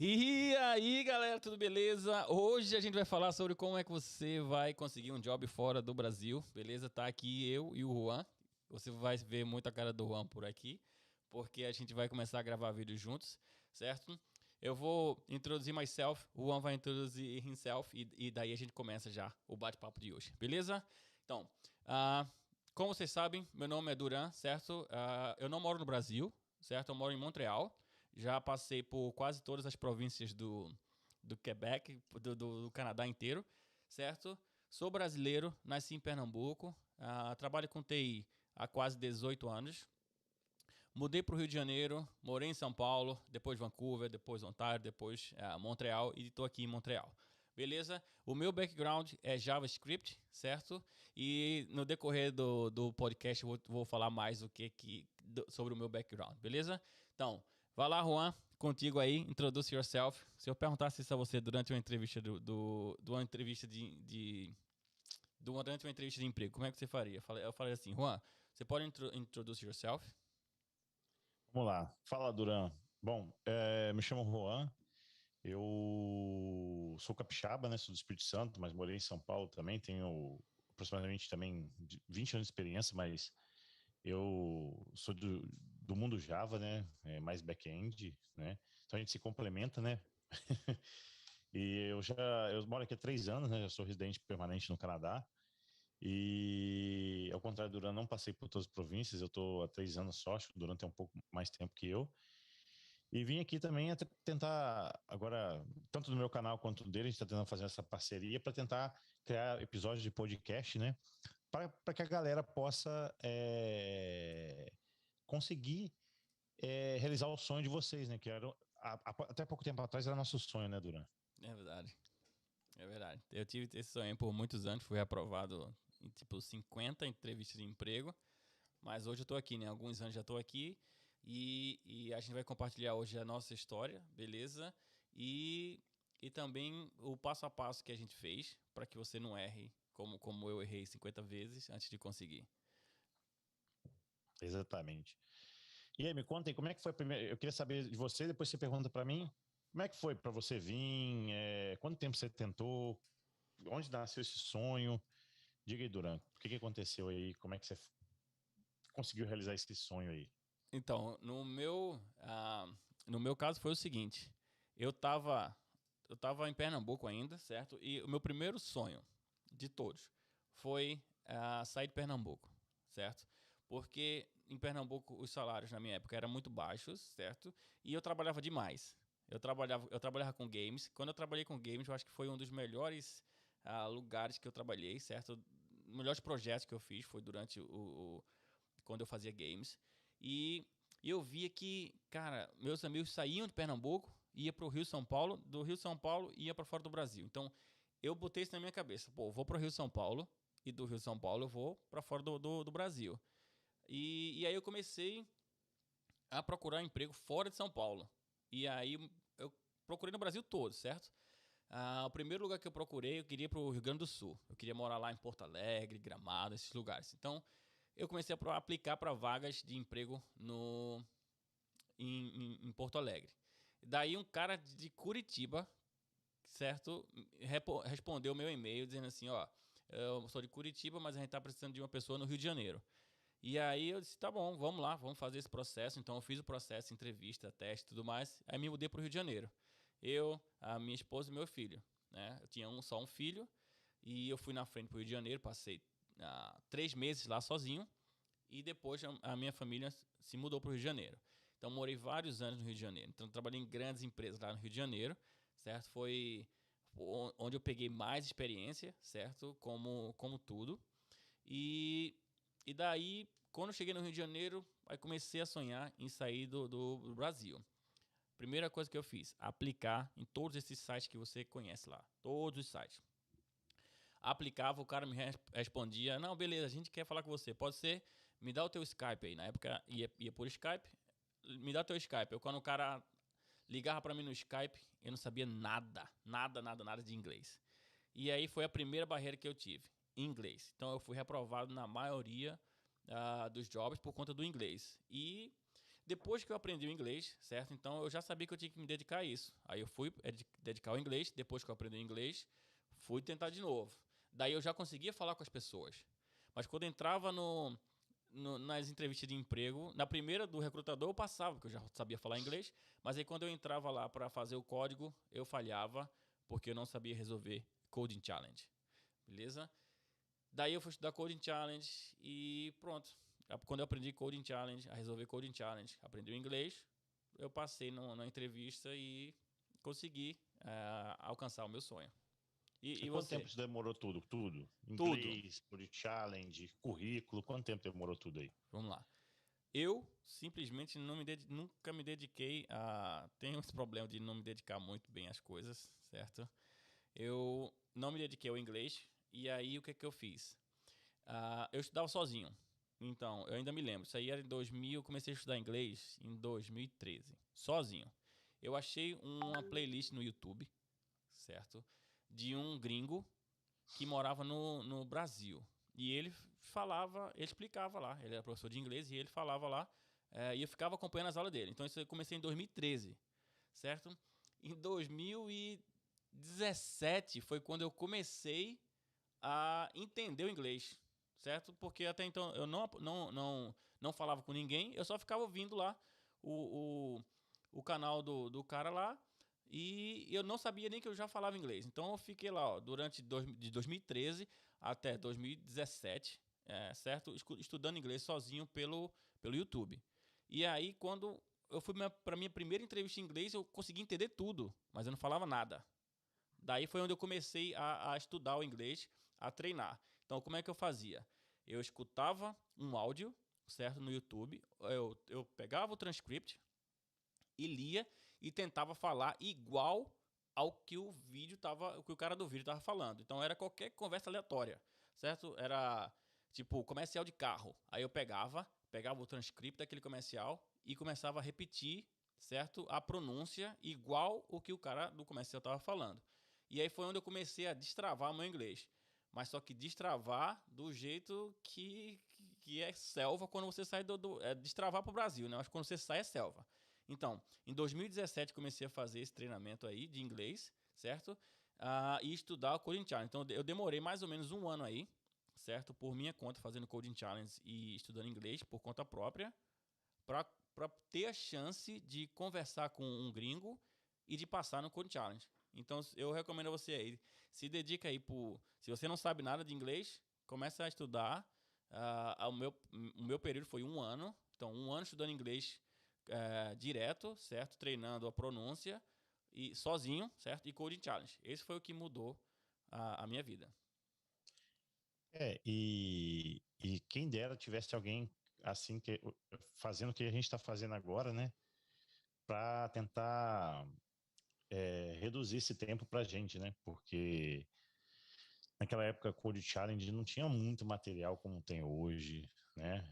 E aí, galera, tudo beleza? Hoje a gente vai falar sobre como é que você vai conseguir um job fora do Brasil, beleza? Tá aqui eu e o Juan. Você vai ver muito a cara do Juan por aqui, porque a gente vai começar a gravar vídeos juntos, certo? Eu vou introduzir myself, o Juan vai introduzir himself e daí a gente começa já o bate-papo de hoje, beleza? Então, como vocês sabem, meu nome é Duran, certo? Eu não moro no Brasil, certo? Eu moro em Montreal. Já passei por quase todas as províncias do Quebec, do Canadá inteiro, certo? Sou brasileiro, nasci em Pernambuco, trabalho com TI há quase 18 anos. Mudei para o Rio de Janeiro, morei em São Paulo, depois Vancouver, depois Ontário, depois Montreal e estou aqui em Montreal. Beleza? O meu background é JavaScript, certo? E no decorrer do podcast eu vou falar mais sobre o meu background, beleza? Então, vai lá, Juan, contigo aí, introduce yourself. Se eu perguntasse isso a você durante uma entrevista durante uma entrevista de emprego, como é que você faria? Eu falei assim, Juan, você pode introduce yourself? Vamos lá. Fala, Duran. Bom, me chamo Juan. Eu sou capixaba, né? Sou do Espírito Santo, mas morei em São Paulo também. Tenho aproximadamente também 20 anos de experiência, mas eu sou do mundo Java, né? Mais back-end, né? Então a gente se complementa, né? E eu moro aqui há 3 anos, né? Já sou residente permanente no Canadá. E ao contrário do Duran, não passei por todas as províncias. Eu estou há 3 anos só, acho que o Duran tem um pouco mais tempo que eu. E vim aqui também até tentar, agora, tanto no meu canal quanto no dele, a gente está tentando fazer essa parceria para tentar criar episódios de podcast, né? Para que a galera possa conseguir realizar o sonho de vocês, né? Que era, até pouco tempo atrás era nosso sonho, né, Duran? É verdade. É verdade. Eu tive esse sonho por muitos anos, fui aprovado em tipo 50 entrevistas de emprego, mas hoje eu tô aqui, né? Alguns anos já tô aqui e a gente vai compartilhar hoje a nossa história, beleza? E também o passo a passo que a gente fez para que você não erre como eu errei 50 vezes antes de conseguir. Exatamente. E aí, me conta aí, como é que foi a primeira... Eu queria saber de você, depois você pergunta para mim, como é que foi para você vir? Quanto tempo você tentou? Onde nasceu esse sonho? Diga aí, Duran, o que aconteceu aí? Como é que você conseguiu realizar esse sonho aí? Então, no meu caso foi o seguinte, eu tava, eu tava em Pernambuco ainda, certo? E o meu primeiro sonho de todos foi sair de Pernambuco, certo? Porque em Pernambuco os salários na minha época eram muito baixos, certo? E eu trabalhava demais. Eu trabalhava com games. Quando eu trabalhei com games, eu acho que foi um dos melhores lugares que eu trabalhei, certo? Melhores projetos que eu fiz foi durante quando eu fazia games. E eu via que, cara, meus amigos saíam de Pernambuco, ia para o Rio São Paulo, do Rio São Paulo ia para fora do Brasil. Então, eu botei isso na minha cabeça. Pô, eu vou para o Rio São Paulo e do Rio São Paulo eu vou para fora do Brasil. E aí eu comecei a procurar emprego fora de São Paulo. E aí eu procurei no Brasil todo, certo? O primeiro lugar que eu procurei, eu queria ir para o Rio Grande do Sul. Eu queria morar lá em Porto Alegre, Gramado, esses lugares. Então, eu comecei a aplicar para vagas de emprego em Porto Alegre. Daí um cara de Curitiba, certo, respondeu o meu e-mail dizendo assim, ó, eu sou de Curitiba, mas a gente tá precisando de uma pessoa no Rio de Janeiro. E aí eu disse, tá bom, vamos lá, vamos fazer esse processo. Então eu fiz o processo, entrevista, teste e tudo mais. Aí me mudei para o Rio de Janeiro. Eu, a minha esposa e meu filho. Né? Eu tinha só um filho e eu fui na frente para o Rio de Janeiro, passei 3 meses lá sozinho e depois a minha família se mudou para o Rio de Janeiro. Então morei vários anos no Rio de Janeiro. Então trabalhei em grandes empresas lá no Rio de Janeiro, certo? Foi onde eu peguei mais experiência, certo? Como tudo. E daí, quando eu cheguei no Rio de Janeiro, aí comecei a sonhar em sair do Brasil. Primeira coisa que eu fiz, aplicar em todos esses sites que você conhece lá. Todos os sites. Aplicava, o cara me respondia, não, beleza, a gente quer falar com você. Pode ser, me dá o teu Skype aí. Na época ia por Skype, me dá o teu Skype. Quando o cara ligava para mim no Skype, eu não sabia nada de inglês. E aí foi a primeira barreira que eu tive, inglês. Então eu fui reprovado na maioria dos jobs por conta do inglês. E Depois que eu aprendi o inglês, certo? Então eu já sabia que eu tinha que me dedicar a isso. Aí eu fui dedicar ao inglês. Depois que eu aprendi o inglês, fui tentar de novo. Daí eu já conseguia falar com as pessoas. Mas quando eu entrava nas entrevistas de emprego, na primeira do recrutador eu passava, porque eu já sabia falar inglês. Mas aí quando eu entrava lá para fazer o código, eu falhava, porque eu não sabia resolver Coding Challenge. Beleza? Daí eu fui estudar Coding Challenge e pronto. Quando eu aprendi Coding Challenge, a resolver Coding Challenge, aprendi o inglês, eu passei na entrevista e consegui alcançar o meu sonho. E Quanto você? tempo isso demorou tudo? Tudo? Tudo. Inglês, Code Challenge, currículo, quanto tempo demorou tudo aí? Vamos lá. Eu simplesmente nunca me dediquei a... Tenho esse problema de não me dedicar muito bem às coisas, certo? Eu não me dediquei ao inglês e aí o que eu fiz? Eu estudava sozinho. Então, eu ainda me lembro. Isso aí era em 2000. Eu comecei a estudar inglês em 2013. Sozinho. Eu achei uma playlist no YouTube, certo? De um gringo que morava no Brasil. E ele explicava lá. Ele era professor de inglês e ele falava lá. E eu ficava acompanhando as aulas dele. Então, isso eu comecei em 2013, certo? Em 2017 foi quando eu comecei a entender o inglês, certo? Porque até então eu não falava com ninguém, eu só ficava ouvindo lá o canal do cara lá e eu não sabia nem que eu já falava inglês. Então eu fiquei lá de 2013 até 2017, certo? Estudando inglês sozinho pelo YouTube. E aí quando eu fui para minha primeira entrevista em inglês, eu consegui entender tudo, mas eu não falava nada. Daí foi onde eu comecei a estudar o inglês, a treinar. Então, como é que eu fazia? Eu escutava um áudio, certo, no YouTube, eu pegava o transcript e lia e tentava falar igual ao que o que o cara do vídeo estava falando. Então, era qualquer conversa aleatória, certo? Era tipo comercial de carro. Aí eu pegava o transcript daquele comercial e começava a repetir, certo? A pronúncia igual o que o cara do comercial estava falando. E aí foi onde eu comecei a destravar o meu inglês. Mas só que destravar do jeito que é selva quando você sai destravar para o Brasil, né? Mas quando você sai é selva. Então, em 2017 comecei a fazer esse treinamento aí de inglês, certo? E estudar o Coding Challenge. Então, eu demorei mais ou menos um ano aí, certo? Por minha conta, fazendo Coding Challenge e estudando inglês por conta própria, para ter a chance de conversar com um gringo e de passar no Coding Challenge. Então, eu recomendo a você aí, se dedica aí se você não sabe nada de inglês, começa a estudar. O meu período foi um ano. Então, um ano estudando inglês direto, certo? Treinando a pronúncia e sozinho, certo? E Coding Challenge. Esse foi o que mudou a minha vida. E quem dera tivesse alguém assim fazendo o que a gente está fazendo agora, né? Para tentar reduzir esse tempo para a gente, né? Porque naquela época Code Challenge não tinha muito material como tem hoje, né?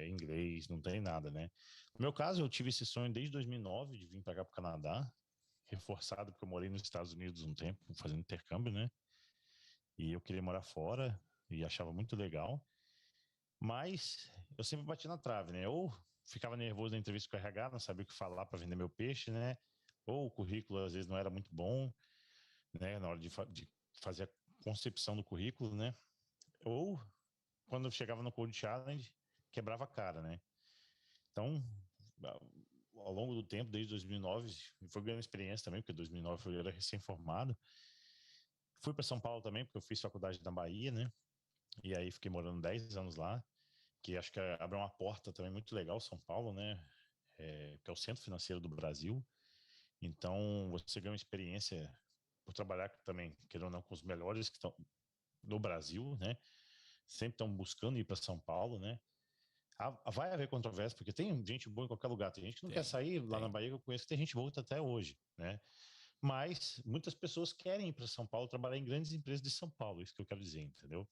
Inglês, não tem nada, né? No meu caso, eu tive esse sonho desde 2009 de vir para cá para o Canadá, reforçado porque eu morei nos Estados Unidos um tempo, fazendo intercâmbio, né? E eu queria morar fora e achava muito legal, mas eu sempre bati na trave, né? Ou ficava nervoso na entrevista com o RH, não sabia o que falar para vender meu peixe, né? Ou o currículo às vezes não era muito bom, né? Na hora de fazer a concepção do currículo, né? Ou quando eu chegava no Code Challenge, quebrava a cara, né? Então, ao longo do tempo, desde 2009, foi ganhando experiência também, porque 2009 eu era recém-formado. Fui para São Paulo também, porque eu fiz faculdade na Bahia, né? E aí fiquei morando 10 anos lá, que acho que abre uma porta também muito legal, São Paulo, né? Que é o centro financeiro do Brasil. Então, você ganha uma experiência por trabalhar também, querendo ou não, com os melhores que estão no Brasil, né? Sempre estão buscando ir para São Paulo, né? Vai haver controvérsia, porque tem gente boa em qualquer lugar. Tem gente que não quer sair lá na Bahia, que eu conheço, que tem gente boa até hoje, né? Mas muitas pessoas querem ir para São Paulo trabalhar em grandes empresas de São Paulo, isso que eu quero dizer, entendeu?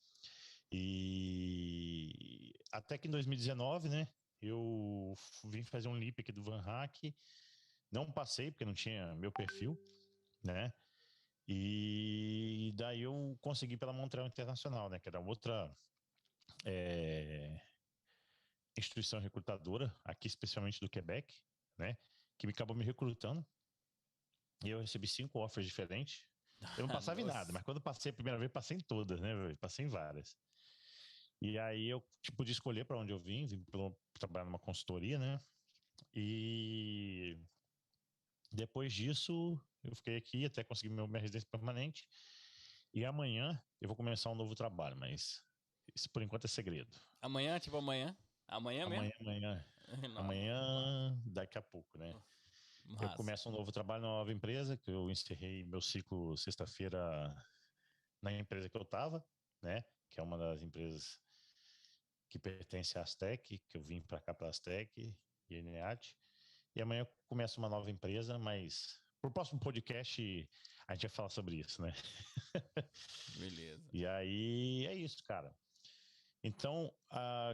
E até que em 2019, né, eu vim fazer um LEAP aqui do Van Hack, não passei porque não tinha meu perfil, né? E daí eu consegui pela Montreal Internacional, né, que era outra instituição recrutadora, aqui especialmente do Quebec, né? Que acabou me recrutando. E eu recebi 5 offers diferentes. Eu não passava em nada, Nossa. mas quando eu passei a primeira vez, passei em todas, né, velho? Passei em várias. E aí eu pude escolher para onde eu vim trabalhar numa consultoria, né? E depois disso, eu fiquei aqui até conseguir minha residência permanente. E amanhã eu vou começar um novo trabalho, mas isso por enquanto é segredo. Amanhã, tipo amanhã? Amanhã mesmo? Não, Amanhã, daqui a pouco, né? Eu massa. começo um novo trabalho numa nova empresa, que eu encerrei meu ciclo sexta-feira na empresa que eu estava, né? Que é uma das empresas que pertence à Aztec, que eu vim para cá para a Aztec e a Eneat. E amanhã eu começo uma nova empresa, mas pro próximo podcast a gente vai falar sobre isso, né? Beleza. E aí é isso, cara. Então,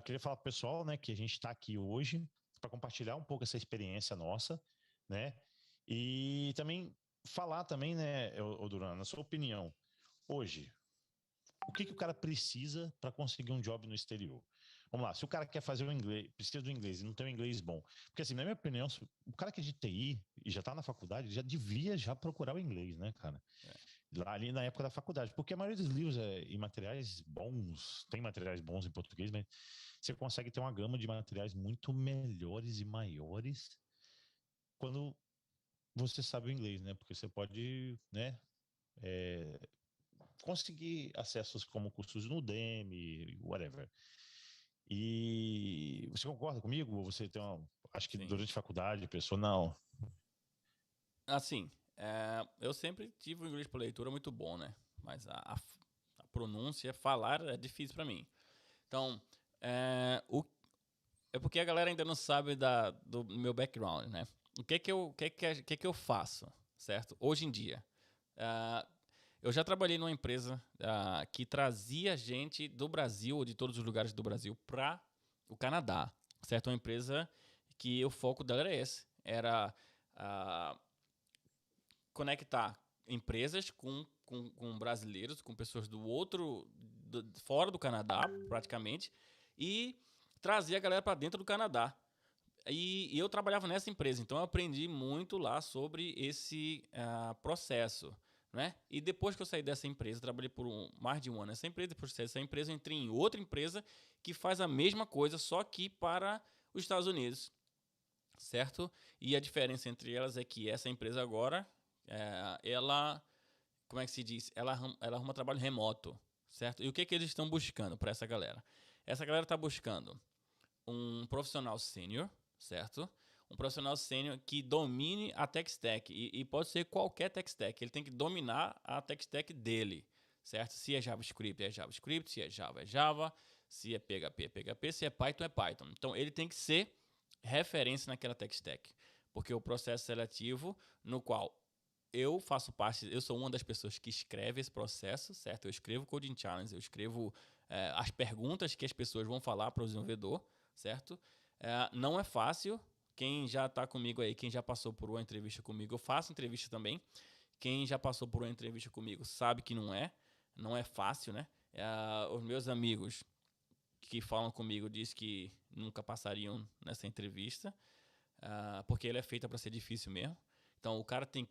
queria falar pro pessoal, né, que a gente está aqui hoje para compartilhar um pouco essa experiência nossa, né? E também falar também, né, Duran, na sua opinião, hoje, o que o cara precisa para conseguir um job no exterior? Vamos lá, se o cara quer fazer o inglês, precisa do inglês e não tem um inglês bom. Porque assim, na minha opinião, o cara que é de TI e já tá na faculdade, já devia já procurar o inglês, né, cara? É. Lá ali na época da faculdade. Porque a maioria dos livros e materiais bons, tem materiais bons em português, mas você consegue ter uma gama de materiais muito melhores e maiores quando você sabe o inglês, né? Porque você pode, né, é, conseguir acessos como cursos no Udemy, whatever. E você concorda comigo? Ou você tem uma. Acho que Sim. durante a faculdade, a pessoa, não. Assim, eu sempre tive o inglês por leitura muito bom, né? Mas a pronúncia, falar é difícil para mim. Então, é porque a galera ainda não sabe do meu background, né? O que que eu faço, certo? Hoje em dia. Ah, eu já trabalhei numa empresa que trazia gente do Brasil, ou de todos os lugares do Brasil, para o Canadá, certo? Uma empresa que o foco dela era esse. Era conectar empresas com brasileiros, com pessoas do outro, fora do Canadá, praticamente, e trazer a galera para dentro do Canadá. E eu trabalhava nessa empresa, então eu aprendi muito lá sobre esse processo. Né? E depois que eu saí dessa empresa, trabalhei por mais de um ano nessa empresa, depois que saí dessa empresa, eu entrei em outra empresa que faz a mesma coisa, só que para os Estados Unidos, certo? E a diferença entre elas é que essa empresa agora, ela, como é que se diz? Ela arruma trabalho remoto, certo? E o que eles estão buscando para essa galera? Essa galera está buscando um profissional sênior, certo? Um profissional sênior que domine a tech stack. E pode ser qualquer tech stack. Ele tem que dominar a tech stack dele, certo? Se é JavaScript, é JavaScript. Se é Java, é Java. Se é PHP, é PHP. Se é Python, é Python. Então, ele tem que ser referência naquela tech stack. Porque o processo seletivo, no qual eu faço parte, eu sou uma das pessoas que escreve esse processo, certo? Eu escrevo o Coding Challenge, eu escrevo as perguntas que as pessoas vão falar para o desenvolvedor, certo? Não é fácil. Quem já está comigo aí, quem já passou por uma entrevista comigo, eu faço entrevista também. Quem já passou por uma entrevista comigo sabe que não é fácil, né? Os meus amigos que falam comigo dizem que nunca passariam nessa entrevista, porque ela é feita para ser difícil mesmo. Então, o cara tem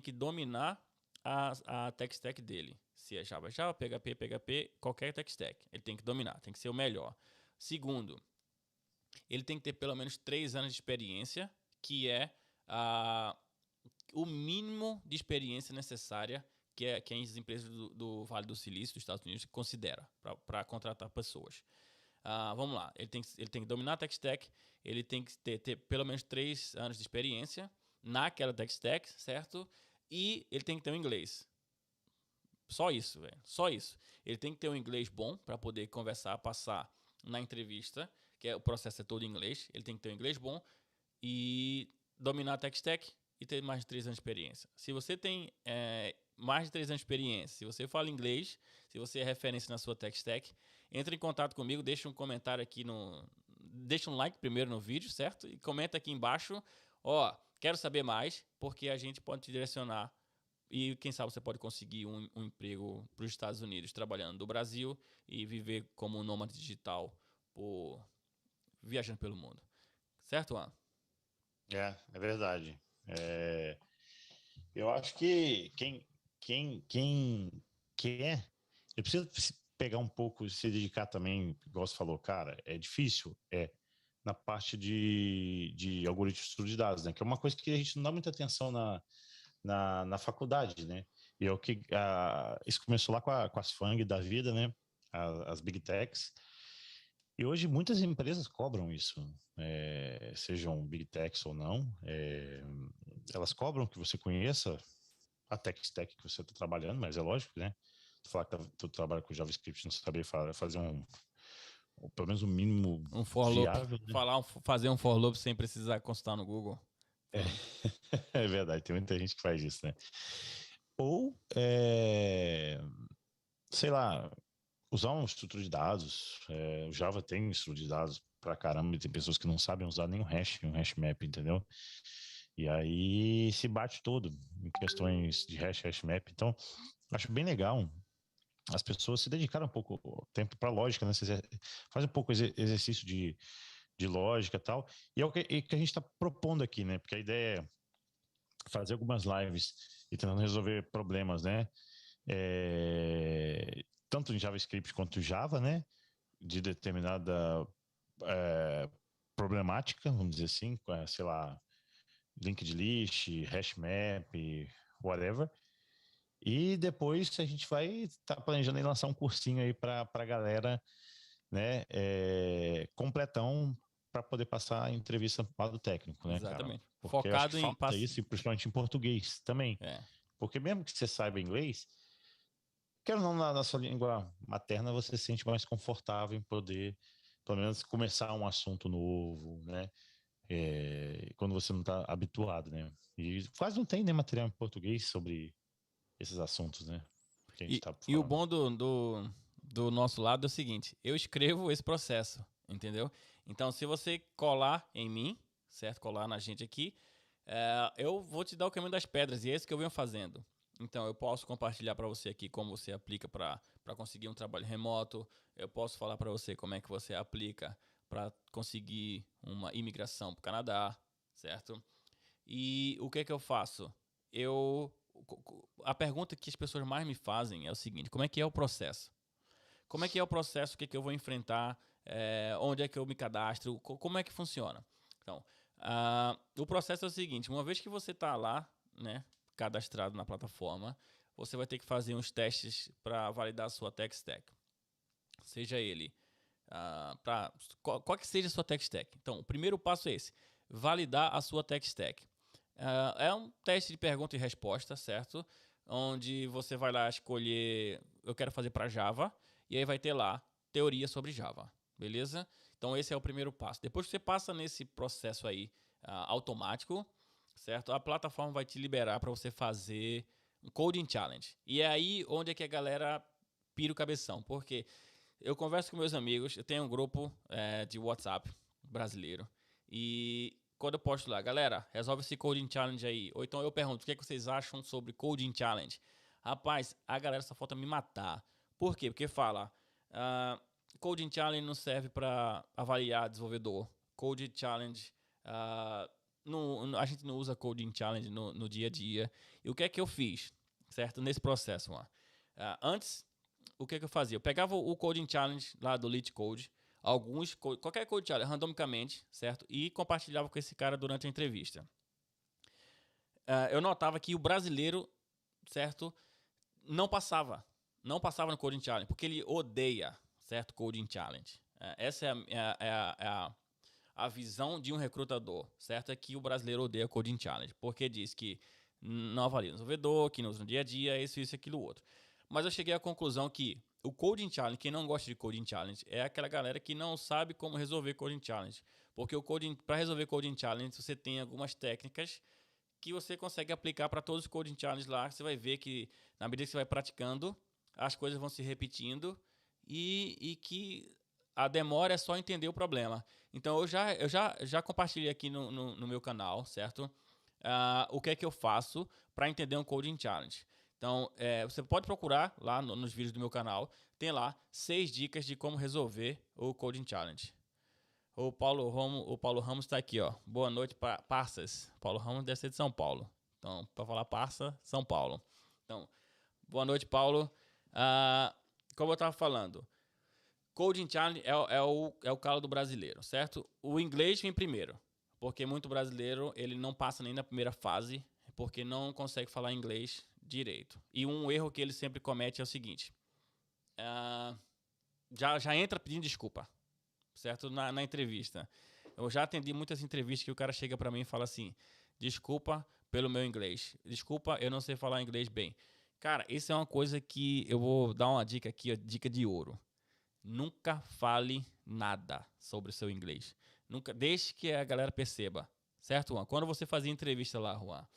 que dominar a tech stack dele. Se é Java, Java, PHP, PHP, qualquer tech stack. Ele tem que dominar, tem que ser o melhor. Segundo, ele tem que ter pelo menos 3 anos de experiência, que é o mínimo de experiência necessária que as empresas do Vale do Silício, dos Estados Unidos, consideram para contratar pessoas. Vamos lá, ele tem que dominar a tech stack, ele tem que ter pelo menos 3 anos de experiência naquela tech stack, certo? E ele tem que ter um inglês. Só isso, velho. Só isso. Ele tem que ter um inglês bom para poder conversar, passar na entrevista, o processo é todo em inglês. Ele tem que ter um inglês bom e dominar a tech stack e ter mais de 3 anos de experiência. Se você tem mais de 3 anos de experiência, se você fala inglês, se você é referência na sua tech stack, entre em contato comigo, deixa um comentário aqui deixa um like primeiro no vídeo, certo? E comenta aqui embaixo, quero saber mais, porque a gente pode te direcionar e quem sabe você pode conseguir um emprego para os Estados Unidos, trabalhando do Brasil e viver como nômade digital por viajando pelo mundo. Certo, Juan? É verdade. Eu acho que quem quer, eu preciso pegar um pouco, se dedicar também, igual você falou, cara, é difícil, na parte de algoritmos de dados, né? Que é uma coisa que a gente não dá muita atenção na faculdade, né? E é o que isso começou lá com as FANG da vida, né? As Big Techs. E hoje muitas empresas cobram isso, sejam Big Techs ou não. Elas cobram que você conheça a tech stack que você está trabalhando, mas é lógico, né? Tu falar que tu trabalha com JavaScript, não saber fazer pelo menos um mínimo Um for loop. viável, né? Fazer um for loop sem precisar consultar no Google. É, é verdade, tem muita gente que faz isso, né? Ou, sei lá, usar uma estrutura de dados. O Java tem estrutura de dados pra caramba, e tem pessoas que não sabem usar nem um hash map, entendeu? E aí se bate todo em questões de hash map. Então, acho bem legal as pessoas se dedicaram um pouco tempo para lógica, né? Você faz um pouco exercício de lógica e tal. E é o que a gente está propondo aqui, né? Porque a ideia é fazer algumas lives e tentando resolver problemas, né? Tanto em JavaScript quanto em Java, né? De determinada problemática, vamos dizer assim, sei lá, linked list, hash map, whatever. E depois a gente vai estar planejando em lançar um cursinho aí para a galera, né, completão, para poder passar a entrevista do lado técnico, né, cara? Exatamente. Porque eu acho que Focado em... falta isso, principalmente em português também. É, Porque mesmo que você saiba inglês, quero ou não, na sua língua materna, você se sente mais confortável em poder, pelo menos, começar um assunto novo, né? Quando você não está habituado, né? E quase não tem, né, material em português sobre esses assuntos, né? Que a gente tá e o falando. bom do nosso lado é o seguinte, eu escrevo esse processo, entendeu? Então, se você colar em mim, certo? Colar na gente aqui, eu vou te dar o caminho das pedras, e é isso que eu venho fazendo. Então, eu posso compartilhar para você aqui como você aplica para conseguir um trabalho remoto, eu posso falar para você como é que você aplica para conseguir uma imigração para o Canadá, certo? E o que é que eu faço? A pergunta que as pessoas mais me fazem é o seguinte: como é que é o processo? Como é que é o processo? O que é que eu vou enfrentar? Onde é que eu me cadastro? Como é que funciona? Então, o processo é o seguinte: uma vez que você está lá, né, cadastrado na plataforma, você vai ter que fazer uns testes para validar a sua tech stack. Seja ele qual que seja a sua tech stack. Então, o primeiro passo é esse: validar a sua tech stack. É um teste de pergunta e resposta, certo? Onde você vai lá escolher, eu quero fazer para Java, e aí vai ter lá teoria sobre Java, beleza? Então esse é o primeiro passo. Depois que você passa nesse processo aí automático, certo? A plataforma vai te liberar para você fazer um coding challenge. E é aí onde é que a galera pira o cabeção, porque eu converso com meus amigos, eu tenho um grupo de WhatsApp brasileiro, e quando eu posto lá, galera, resolve esse coding challenge aí. Ou então eu pergunto, o que é que vocês acham sobre coding challenge? Rapaz, a galera só falta me matar. Por quê? Porque fala, coding challenge não serve para avaliar desenvolvedor. Coding challenge, a gente não usa coding challenge no dia a dia. E o que é que eu fiz, certo? Nesse processo, antes, o que é que eu fazia? Eu pegava o coding challenge lá do LeetCode, qualquer code challenge, randomicamente, certo? E compartilhava com esse cara durante a entrevista. Eu notava que o brasileiro, certo, não passava no coding challenge, porque ele odeia, certo, coding challenge. Essa é a visão de um recrutador, certo? É que o brasileiro odeia coding challenge, porque diz que não avalia o desenvolvedor, que não usa no dia a dia, isso, aquilo, outro. Mas eu cheguei à conclusão que o Coding Challenge, quem não gosta de Coding Challenge, é aquela galera que não sabe como resolver Coding Challenge. Porque para resolver Coding Challenge, você tem algumas técnicas que você consegue aplicar para todos os Coding Challenges lá. Você vai ver que, na medida que você vai praticando, as coisas vão se repetindo e que a demora é só entender o problema. Então, eu já compartilhei aqui no meu canal, certo? O que é que eu faço para entender um Coding Challenge. Então, você pode procurar lá nos vídeos do meu canal. Tem lá 6 dicas de como resolver o Coding Challenge. O Paulo Ramos tá aqui, ó. Boa noite, parças. Paulo Ramos deve ser de São Paulo. Então, para falar parça, São Paulo. Então, boa noite, Paulo. Como eu tava falando, Coding Challenge é o calo do brasileiro, certo? O inglês vem primeiro, porque muito brasileiro ele não passa nem na primeira fase, porque não consegue falar inglês direito. E um erro que ele sempre comete é o seguinte: já entra pedindo desculpa, certo? Na entrevista. Eu já atendi muitas entrevistas que o cara chega para mim e fala assim: desculpa pelo meu inglês, desculpa, eu não sei falar inglês bem. Cara, isso é uma coisa que eu vou dar uma dica aqui, a dica de ouro. Nunca fale nada sobre o seu inglês. Nunca, deixe que a galera perceba. Certo, Juan? Quando você fazia entrevista lá, Juan,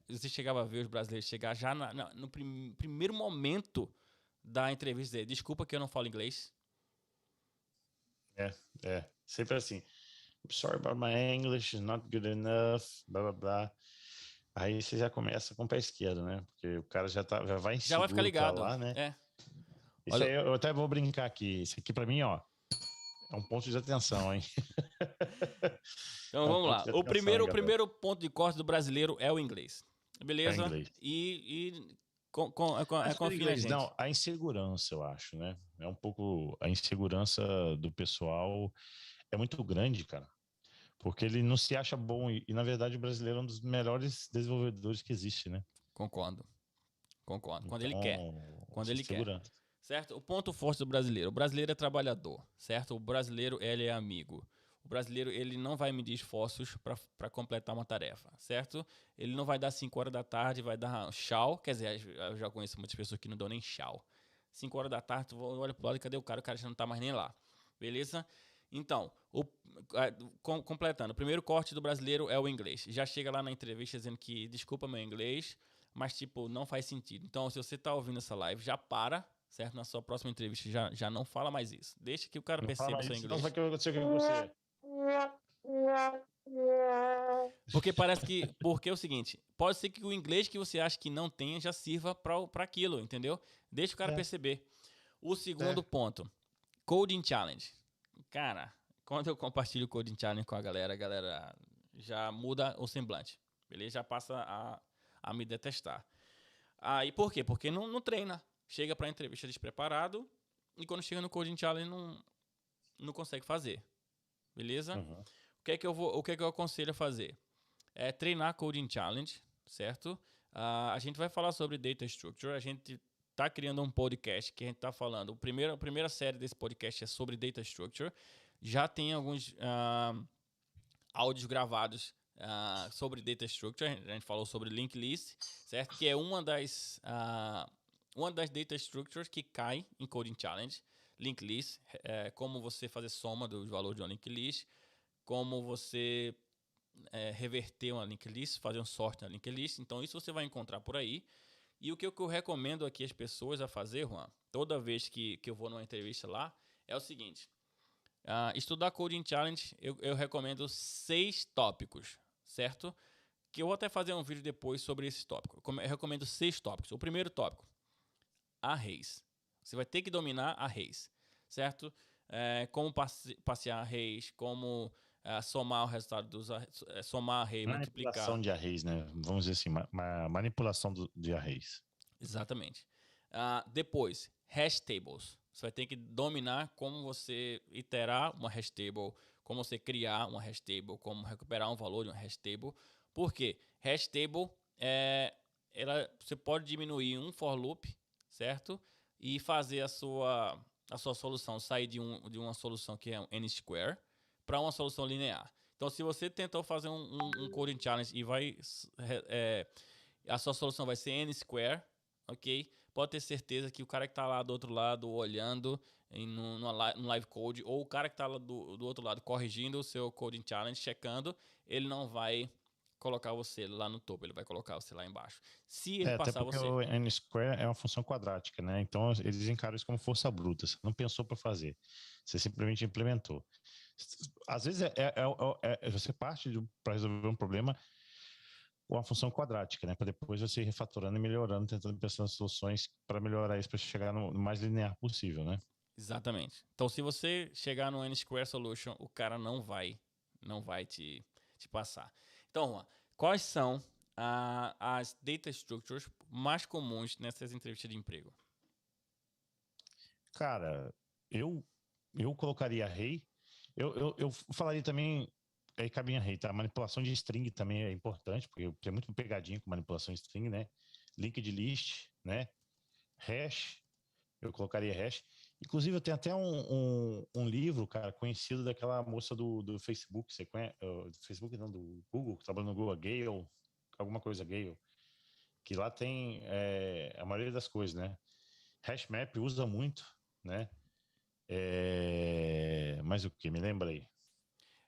você chegava a ver os brasileiros chegar já no primeiro momento da entrevista dele. Desculpa que eu não falo inglês. Sempre assim. I'm sorry about my English, is not good enough, blá, blá, blá. Aí você já começa com o pé esquerdo, né? Porque o cara já vai Já vai ficar inseguro pra ligado. lá, né? Isso Olha, aí eu até vou brincar aqui. Isso aqui pra mim, ó, é um ponto de atenção, hein? Então É um vamos ponto lá. de O atenção, hein, galera? primeiro ponto de corte do brasileiro é o inglês. É Beleza? inglês. E Mas por confia na inglês, gente. não, a insegurança, eu acho, né? É um pouco a insegurança do pessoal é muito grande, cara. Porque ele não se acha bom na verdade, o brasileiro é um dos melhores desenvolvedores que existe, né? Concordo. Quando ele quer. Então, Quando essa ele quer. insegurança. Certo? O ponto forte do brasileiro. O brasileiro é trabalhador, certo? O brasileiro, ele é amigo. O brasileiro, ele não vai medir esforços para completar uma tarefa, certo? Ele não vai dar 5 horas da tarde, vai dar tchau. Quer dizer, eu já conheço muitas pessoas que não dão nem tchau. 5 horas da tarde, tu olha pro lado e cadê o cara? O cara já não tá mais nem lá. Beleza? Então, completando, o primeiro corte do brasileiro é o inglês. Já chega lá na entrevista dizendo que desculpa meu inglês, mas tipo, não faz sentido. Então, se você tá ouvindo essa live, já para, certo? Na sua próxima entrevista, já não fala mais isso. Deixa que o cara Não fala perceba o mais seu isso, então inglês. vai acontecer com você. Porque parece que. Porque é o seguinte: pode ser que o inglês que você acha que não tenha já sirva para aquilo, entendeu? Deixa o cara perceber. O segundo ponto: Coding Challenge. Cara, quando eu compartilho o Coding Challenge com a galera já muda o semblante. Beleza? Já passa a me detestar. E por quê? Porque não treina. Chega pra entrevista despreparado e quando chega no Coding Challenge não consegue fazer. Beleza? Uhum. O que é que eu aconselho a fazer? É treinar Coding Challenge, certo? A gente vai falar sobre Data Structure. A gente tá criando um podcast que a gente tá falando. A primeira série desse podcast é sobre Data Structure. Já tem alguns áudios gravados sobre Data Structure. A gente falou sobre Linked List, certo? Que é uma das Data Structures que cai em Coding Challenge. Linked List, como você fazer soma dos valores de uma Linked List, como você reverter uma linked list, fazer um sort na linked list. Então, isso você vai encontrar por aí. E o que eu recomendo aqui as pessoas a fazer, Juan, toda vez que eu vou numa entrevista lá, é o seguinte. Estudar Coding Challenge, eu recomendo 6 tópicos, certo? Que eu vou até fazer um vídeo depois sobre esse tópico. Eu recomendo 6 tópicos. O primeiro tópico, arrays. Você vai ter que dominar arrays, certo? Como passear arrays, como somar o resultado somar array, multiplicar. Manipulação de arrays, né? Vamos dizer assim, manipulação de arrays. Exatamente. Depois, hash tables. Você vai ter que dominar como você iterar uma hash table, como você criar uma hash table, como recuperar um valor de uma hash table. Por quê? Hash table, você pode diminuir um for loop, certo? E fazer a sua solução sair de uma solução que é um n-square para uma solução linear. Então, se você tentou fazer um coding challenge e a sua solução vai ser n-square, ok? Pode ter certeza que o cara que está lá do outro lado olhando no live code, ou o cara que está lá do outro lado corrigindo o seu coding challenge, checando, ele não vai colocar você lá no topo, ele vai colocar você lá embaixo. Se ele passar até porque você... o n-square é uma função quadrática, né? Então eles encaram isso como força bruta. Você não pensou para fazer, você simplesmente implementou. Às vezes você parte para resolver um problema com a função quadrática, né? Para depois você ir refatorando e melhorando, tentando pensar nas soluções para melhorar isso, para chegar no mais linear possível, né? Exatamente. Então, se você chegar no N-Square Solution, o cara não vai te passar. Então, Juan, quais são as data structures mais comuns nessas entrevistas de emprego? Cara, eu, eu colocaria array. Eu falaria também, aí cabinha array, tá? Manipulação de string também é importante, porque é muito pegadinho com manipulação de string, né? Linked list, né? Hash, eu colocaria hash. Inclusive, eu tenho até um livro, cara, conhecido daquela moça do Facebook, você conhece? Do Facebook não, do Google, que trabalha no Google, a Gale, alguma coisa Gale, que lá tem a maioria das coisas, né? HashMap usa muito, né? Mas o que? Me lembra aí.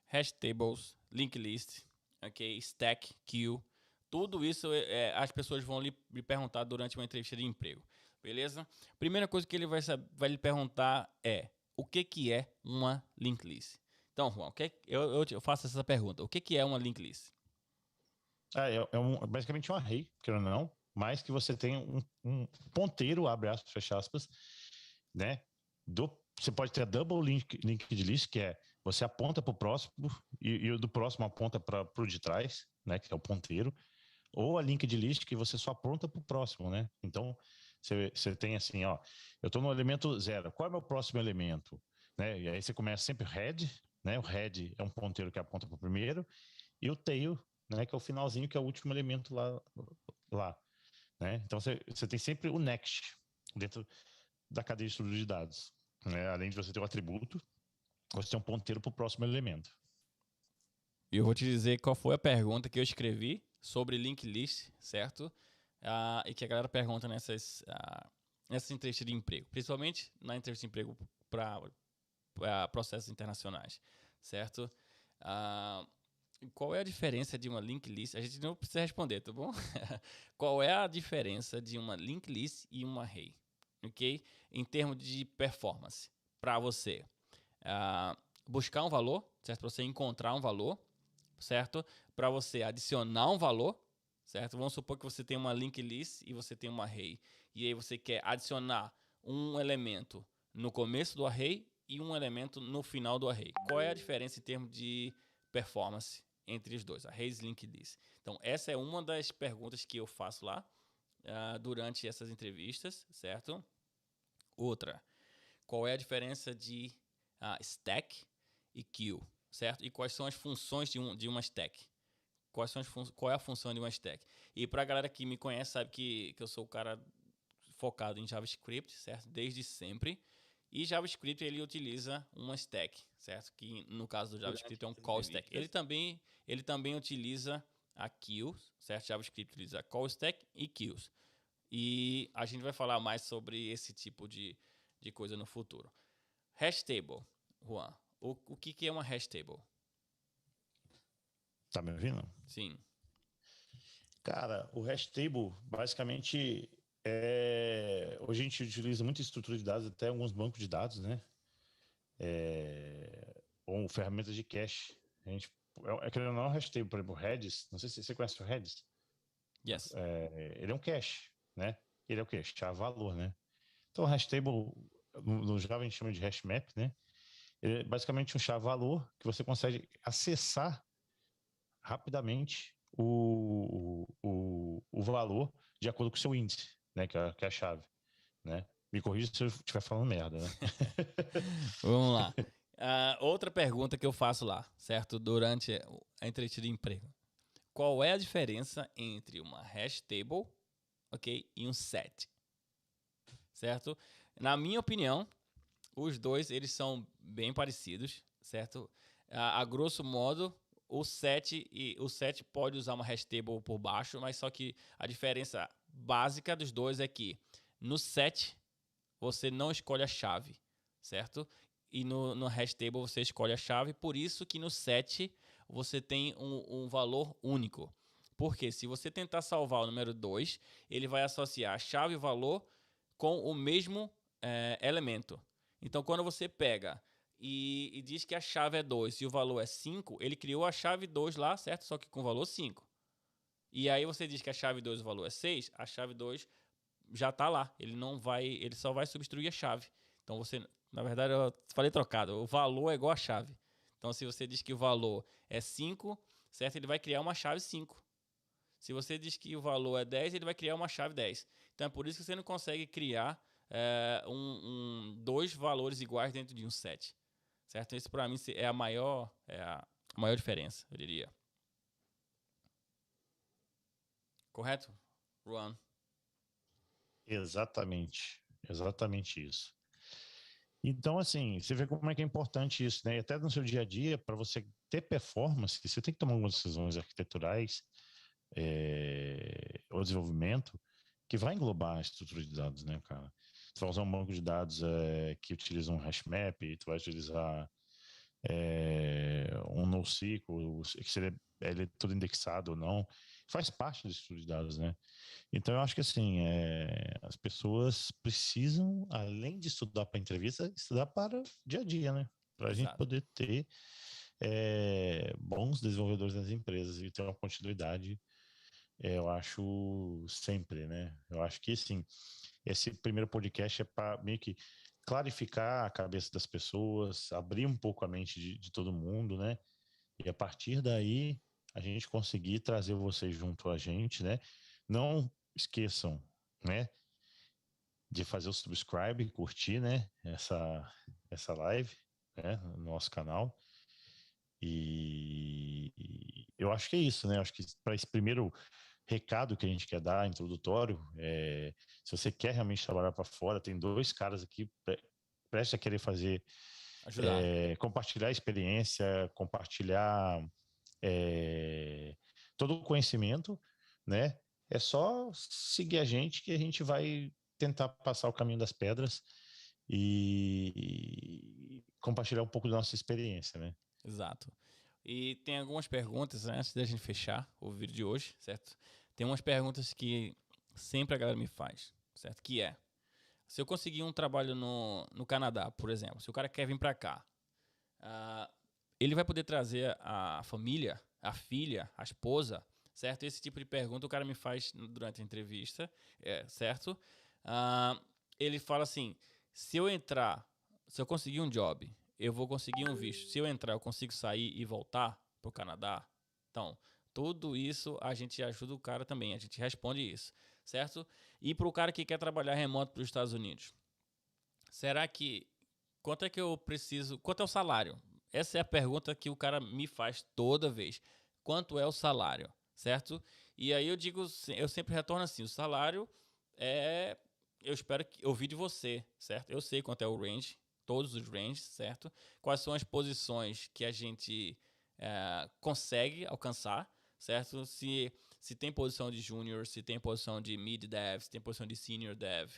Hash tables, linked list, ok, stack, queue, tudo isso as pessoas vão lhe perguntar durante uma entrevista de emprego, beleza? Primeira coisa que ele vai lhe perguntar é o que é uma linked list. Então, Juan, eu faço essa pergunta. O que é uma linked list? Basicamente um array, querendo ou não, mas que você tem um ponteiro, abre aspas, fecha aspas, né? Você pode ter a double linked list, que é você aponta para o próximo e o do próximo aponta para o de trás, né? Que é o ponteiro. Ou a linked list, que você só aponta para o próximo, né? Então, você tem assim, ó, eu estou no elemento 0. Qual é o meu próximo elemento? Né? E aí você começa sempre o head, né? O head é um ponteiro que aponta para o primeiro, e o tail, né? Que é o finalzinho, que é o último elemento lá, né? Então, você tem sempre o next dentro da cadeia de estudo de dados. Né? Além de você ter o atributo, você tem um ponteiro para o próximo elemento. E eu vou te dizer qual foi a pergunta que eu escrevi sobre linked list, certo? E que a galera pergunta nessas entrevistas de emprego, principalmente na entrevista de emprego para processos internacionais, certo? Qual é a diferença de uma linked list? A gente não precisa responder, tá bom? Qual é a diferença de uma linked list e uma array, ok? Em termos de performance, para você buscar um valor, certo? Para você encontrar um valor, certo? Para você adicionar um valor, certo? Vamos supor que você tem uma linked list e você tem uma array. E aí você quer adicionar um elemento no começo do array e um elemento no final do array. Qual é a diferença em termos de performance entre os dois, arrays e linked list? Então, essa é uma das perguntas que eu faço lá durante essas entrevistas, certo? Outra, qual é a diferença de stack e queue, certo? E quais são as funções de uma stack? Qual é a função de uma stack? E para a galera que me conhece sabe que eu sou o cara focado em JavaScript, certo? Desde sempre. E JavaScript ele utiliza uma stack, certo? Que no caso do JavaScript é um call stack. Ele também utiliza a queue, certo? JavaScript utiliza call stack e queues. E a gente vai falar mais sobre esse tipo de coisa no futuro. Hash table, Juan. O que é uma hash table? Tá me ouvindo? Sim. Cara, o hash table, basicamente, hoje a gente utiliza muita estrutura de dados, até alguns bancos de dados, né? Ou ferramentas de cache. A gente, querendo ou não, o hash table, por exemplo, o Redis, não sei se você conhece o Redis. Yes. Ele é um cache, né? Ele é o quê? Chave valor, né? Então, o hash table, no Java a gente chama de hash map, né? Ele é basicamente um chave valor que você consegue acessar rapidamente o valor de acordo com o seu índice, né? Que é a chave, né? Me corrija se eu estiver falando merda, né? Vamos lá. Outra pergunta que eu faço lá, certo? Durante a entrevista de emprego. Qual é a diferença entre uma hash table, ok, e um set? Certo? Na minha opinião, os dois eles são bem parecidos, certo? A grosso modo, o set pode usar uma hash table por baixo, mas só que a diferença básica dos dois é que no set você não escolhe a chave, certo? E no hash table você escolhe a chave, por isso que no set você tem um valor único. Porque se você tentar salvar o número 2, ele vai associar a chave e o valor com o mesmo elemento. Então, quando você pega e diz que a chave é 2 e o valor é 5, ele criou a chave 2 lá, certo? Só que com o valor 5. E aí você diz que a chave 2 o valor é 6, a chave 2 já está lá. Ele só vai substituir a chave. Então, você Na verdade, eu falei trocado. O valor é igual a chave. Então, se você diz que o valor é 5, certo? Ele vai criar uma chave 5. Se você diz que o valor é 10, ele vai criar uma chave 10. Então, é por isso que você não consegue criar dois valores iguais dentro de um set. Certo? Isso, para mim, é a maior diferença, eu diria. Correto, Juan? Exatamente. Exatamente isso. Então, assim, você vê como é que é importante isso, né? E até no seu dia a dia, para você ter performance, você tem que tomar algumas decisões arquiteturais ou desenvolvimento que vai englobar a estrutura de dados, né, cara? Tu vai usar um banco de dados que utiliza um hash map, tu vai utilizar um NoSQL, que se ele é todo indexado ou não, faz parte do estudo de dados, né? Então eu acho que assim, as pessoas precisam, além de estudar para entrevista, estudar para o dia a dia, né? Para a gente poder ter bons desenvolvedores nas empresas e ter uma continuidade, eu acho sempre, né? Eu acho que assim, esse primeiro podcast é para meio que clarificar a cabeça das pessoas, abrir um pouco a mente de todo mundo, né? E a partir daí a gente conseguir trazer vocês junto a gente, né? Não esqueçam, né? De fazer o subscribe, curtir, né? Essa live, né? No nosso canal. E eu acho que é isso, né? Eu acho que para esse primeiro recado que a gente quer dar, introdutório, se você quer realmente trabalhar para fora, tem dois caras aqui prestes a querer fazer, compartilhar a experiência, compartilhar todo o conhecimento, né? É só seguir a gente que a gente vai tentar passar o caminho das pedras e compartilhar um pouco da nossa experiência, né? Exato. E tem algumas perguntas, né, antes da gente fechar o vídeo de hoje, certo? Tem umas perguntas que sempre a galera me faz, certo? Que é, se eu conseguir um trabalho no Canadá, por exemplo, se o cara quer vir para cá, ele vai poder trazer a família, a filha, a esposa, certo? Esse tipo de pergunta o cara me faz durante a entrevista, certo? Ele fala assim, se eu conseguir um job, eu vou conseguir um visto. Se eu entrar, eu consigo sair e voltar pro Canadá? Então, tudo isso a gente ajuda o cara também, a gente responde isso, certo? E pro cara que quer trabalhar remoto para os Estados Unidos, será que quanto é que eu preciso? Quanto é o salário? Essa é a pergunta que o cara me faz toda vez. Quanto é o salário, certo? E aí eu sempre retorno assim, o salário eu espero ouvir de você, certo? Eu sei quanto é o range, todos os ranges, certo? Quais são as posições que a gente consegue alcançar, certo? Se tem posição de junior, se tem posição de mid dev, se tem posição de senior dev,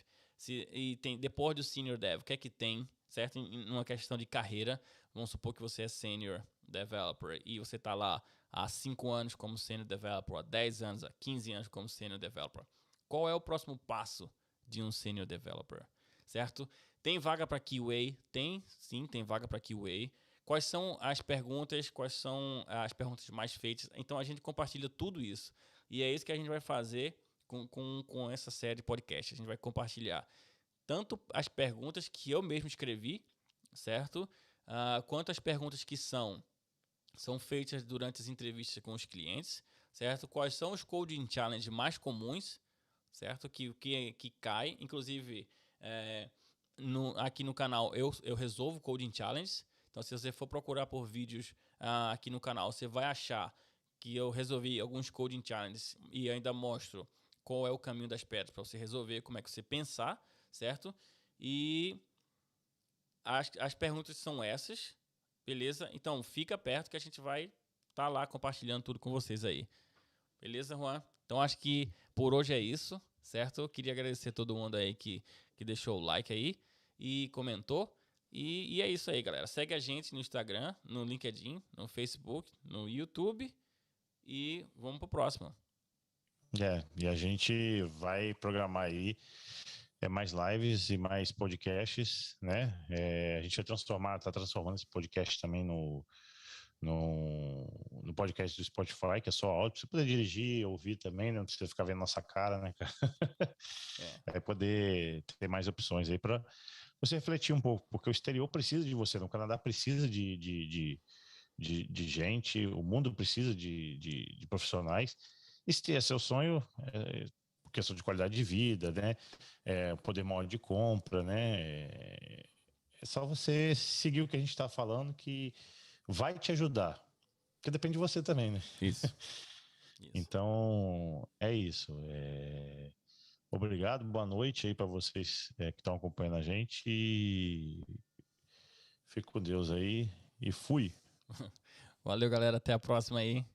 e tem depois do senior dev, o que é que tem, certo? Em uma questão de carreira, vamos supor que você é senior developer e você está lá há 5 anos como senior developer, há 10 anos, há 15 anos como senior developer. Qual é o próximo passo de um senior developer, certo? Tem vaga para QA? Sim, tem vaga para QA. Quais são as perguntas? Quais são as perguntas mais feitas? Então a gente compartilha tudo isso. E é isso que a gente vai fazer com essa série de podcast. A gente vai compartilhar tanto as perguntas que eu mesmo escrevi, certo? Quanto as perguntas que são feitas durante as entrevistas com os clientes, certo? Quais são os coding challenge mais comuns, certo? Que cai, inclusive aqui no canal eu resolvo coding challenge. Então, se você for procurar por vídeos aqui no canal, você vai achar que eu resolvi alguns coding challenges e ainda mostro qual é o caminho das pedras para você resolver, como é que você pensar, certo? E as perguntas são essas, beleza? Então, fica perto que a gente vai estar lá compartilhando tudo com vocês aí. Beleza, Juan? Então, acho que por hoje é isso, certo? Eu queria agradecer a todo mundo aí que deixou o like aí e comentou. E é isso aí, galera. Segue a gente no Instagram, no LinkedIn, no Facebook, no YouTube. E vamos pro próximo. E a gente vai programar aí mais lives e mais podcasts, né? A gente vai tá transformando esse podcast também no podcast do Spotify, que é só áudio, pra você poder dirigir, ouvir também, não precisa ficar vendo nossa cara, né, cara? Vai poder ter mais opções aí para você refletir um pouco, porque o exterior precisa de você, né? O Canadá precisa de gente, o mundo precisa de profissionais. E se é seu sonho, questão de qualidade de vida, né? Poder maior de compra, né? É só você seguir o que a gente está falando que vai te ajudar. Porque depende de você também, né? Isso. Isso. Então, é isso. Obrigado, boa noite aí para vocês que estão acompanhando a gente e fique com Deus aí e fui. Valeu, galera. Até a próxima aí.